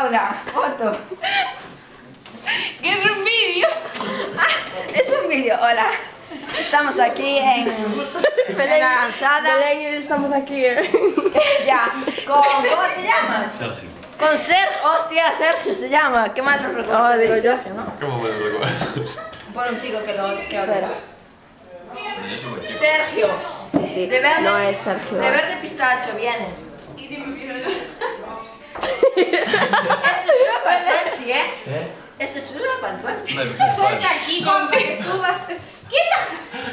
Paula, foto. ¿Qué es un vídeo? Es un vídeo, hola. Estamos aquí en la lanzada. Belén y estamos aquí. Ya, ¿cómo te llamas? Sergio. Con Sergio, hostia, Sergio se llama. Qué mal lo recuerdo. digo yo. Sergio, ¿no? ¿Cómo me lo recuerdas? Por un chico que lo odia. Pero yo soy buen chico. Sergio. Sí, De verde, no es Sergio. De verde pistacho viene. Y dime, mira. Este es una para el 20, ¿eh? Este es una para el 20. Suelta aquí, compa, que tú vas. ¡Quita!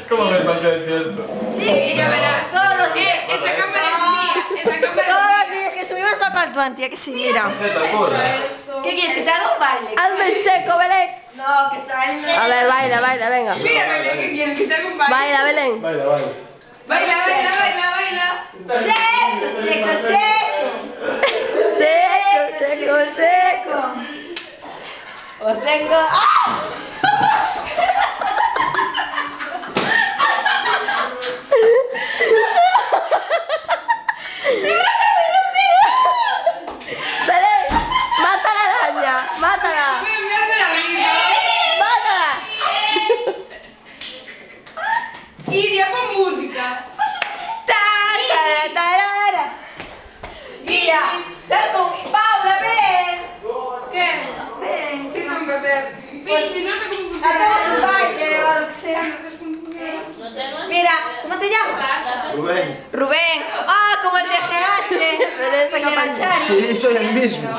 ¿Cómo me va a cierto? Sí, Ya verás. todos los días. Esa cámara es mía. Esa cámara Todos es los mía. días que subimos va para el 20, que sí, mira. ¿Qué te ocurre? ¿Qué quieres? ¿Que te haga un baile? Hazme el checo, Belén. No, que está en... A ver, baila, baila, venga. Mira, Belén, ¿qué quieres? Que te haga un baile. Baila, Belén. Baila, baila. Baila, baila, baila, baila. ¡Checo, checo, checo! Checo, checo, checo. Os vengo... ¡Ah! Belén, mata a la araña, mátala. Me hace la brisa. Mátala. Y ya con música. ¡Tararara! Mira, sal con Paula, ven. ¿Qué? Ven, Sí, con Peter. Pues si no sé cómo funciona. hacemos un baile o lo que sea. Mira, ¿cómo te llamas? Rubén. Rubén. Ah, como el de GH. Belén, saca El de la paño. Chari. Sí, soy el mismo.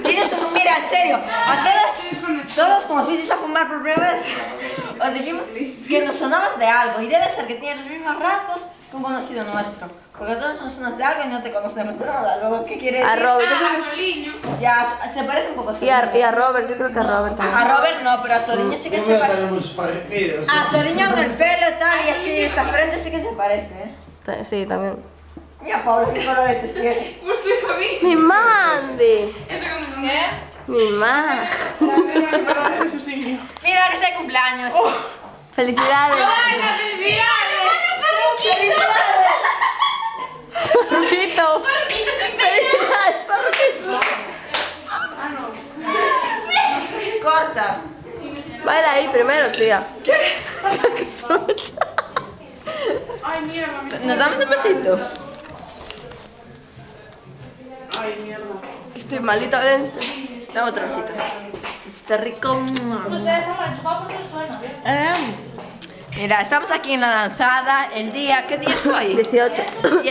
Tienes un... Mira, en serio. A todos como fuisteis a fumar por primera vez, os dijimos que nos sonabas de algo. Y debe ser que tienes los mismos rasgos que un conocido nuestro. Porque todos nos sonas de algo y no te conocemos de nada. Luego, ¿qué quieres A decir? Robert, yo creo Ah, que sí. Soliño. Ya, se parece un poco a Y a Soliño. Robert, yo creo que a Robert también. A Robert no, pero a Soliño sí que se parece. muchos parecidos. A Soliño en el pelo y tal, y así, esta frente sí que se parece, ¿eh? Sí, también. Mira, Paula, qué coloretes tiene. Justo hijo a mí. Mi Mandy. Eso que me sonó. Mi ma. Mira que está de cumpleaños. Felicidades. ¡Hola, felicidades! ¡Felicidades! Parruquito. Felicidades, Parruquito. Corta. Baila ahí primero, tía. ¿Nos damos un besito? Estoy malita, Belén. Dame otro besito. Está rico. Mira, estamos aquí en la lanzada. El día, ¿qué día es hoy? 18.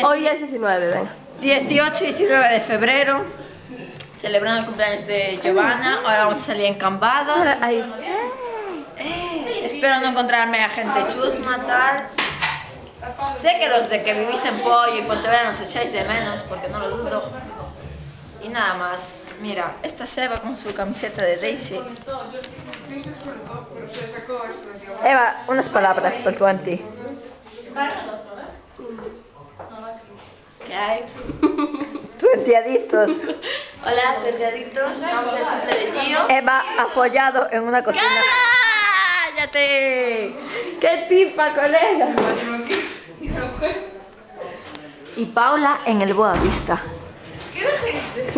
Hoy es 19, venga. 18 y 19 de febrero. Celebrando el cumpleaños de Giovanna. Ahora vamos a salir encambados. Ahí. Espero no encontrarme a gente chusma, tal. Sé que los de que vivís en Pollo y Pontevedra nos echáis de menos, porque no lo dudo. Y nada más. Mira, esta Seba con su camiseta de Daisy. Eva, unas palabras por tu anti. ¿Qué hay? Tuentiaditos. Hola, perdiaditos. Vamos al cumple de Gio. Eva apoyado en una cocina. ¡Cállate! ¡Qué tipa, colega! Y Paula en el Boavista. ¿Qué de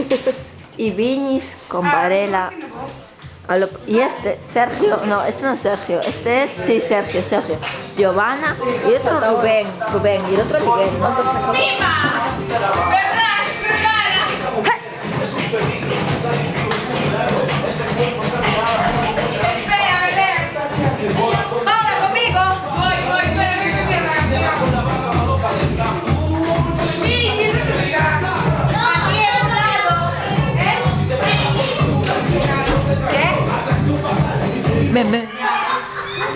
gente? Y Viñis con Varela. Y este, Sergio, no, este no es Sergio, este es, sí, Sergio, Giovanna y otro Rubén, y el otro Miguel, ¿no? ¡Viva! ¿Verdad? ¡Prepara! Espera, Belén. ¡Ahora conmigo! Voy, espera, voy con mi canción. Sí, ¿quién se toca? Aquí a un lado. ¿Qué? Ven.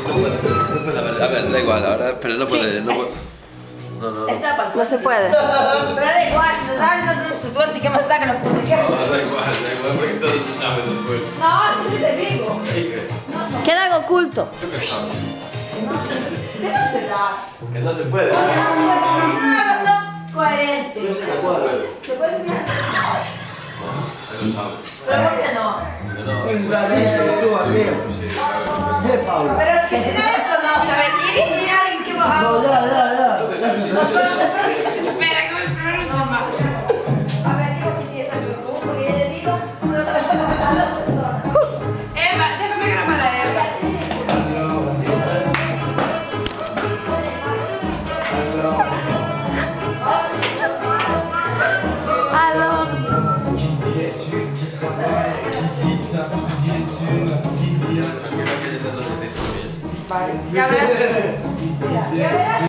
No puede haber. A ver, da igual, ahora, pero no puede. No puede. No. Está para No se puede. Pero da igual, no tenemos tu anti, ¿qué más da que lo publiquemos? Da igual, porque todo se sabe después. No, yo te digo. Queda algo oculto. Debes de dar. Que no se puede. Coherente. Yo sí me puedo. ¿Se puede soñar? Él lo sabe. Pero ¿por qué no? Que no. Sí, Pero es que si no desconoce, a ver, Kiri tiene alguien que va a... Espera, que voy a probar un chamba. A ver, digo que tienes algo en común, porque yo le digo Vale, ya verás. Ya verás.